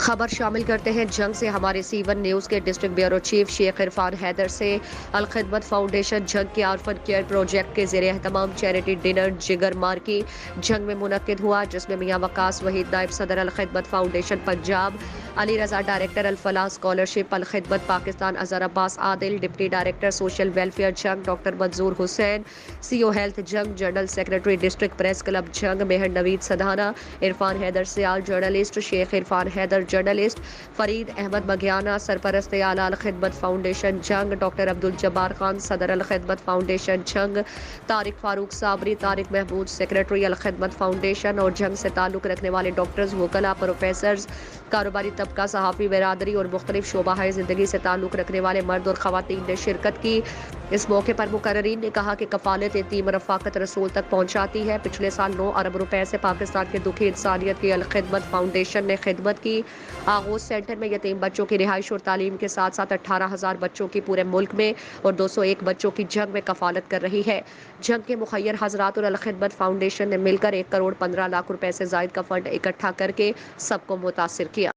خبر شامل کرتے ہیں جنگ سے ہمارے سی1 نیوز کے ڈسٹرکٹ بیورو چیف شیخ عرفان حیدر سے۔ الخدمت فاؤنڈیشن جنگ کے آرفن کیئر پروجیکٹ کے زیر اہتمام چیریٹی ڈنر جگر مار کی جنگ میں منعقد ہوا، جس میں میاں وقاص وحید نائب صدر الخدمت فاؤنڈیشن پنجاب، علی رضا ڈائریکٹر الفلاح اسکالرشپ الخدمت پاکستان، اظہر عباس عادل ڈپٹی ڈائریکٹر سوشل ویلفیئر جنگ، ڈاکٹر منظور حسین سی او ہیلتھ جنگ، general secretary district press club جنگ مہر نوید سدھانا، عرفان حیدر سیال جرنلسٹ، شیخ عرفان حیدر جرنلسٹ، فرید احمد مگیانہ سرپرست اعلیٰ الخدمت فاؤنڈیشن جنگ، ڈاکٹر عبدالجبار خان صدر الخدمت فاؤنڈیشن جنگ، طارق فاروق صابری، طارق محمود سیکرٹری الخدمت فاؤنڈیشن اور جنگ سے تعلق رکھنے والے ڈاکٹرز، وکلاء، پروفیسرز، کاروباری طبقہ، صحافی برادری اور مختلف شعبہ زندگی سے تعلق رکھنے والے مرد اور خواتین نے شرکت کی۔ اس موقع پر مقررین نے کہا کہ کفالت یتیم رفاقت رسول تک پہنچاتی ہے۔ پچھلے سال 9 ارب روپے سے پاکستان کے دکھی انسانیت کی الخدمت فاؤنڈیشن نے خدمت کی۔ آغوش سینٹر میں یتیم بچوں کی رہائش اور تعلیم کے ساتھ ساتھ 18,000 بچوں کی پورے ملک میں اور 201 بچوں کی جنگ میں کفالت کر رہی ہے۔ جنگ کے مخیر حضرات اور الخدمت فاؤنڈیشن نے مل کر 1 کروڑ 15 لاکھ روپے سے زائد کا فنڈ اکٹھا کر کے سب کو متاثر کیا۔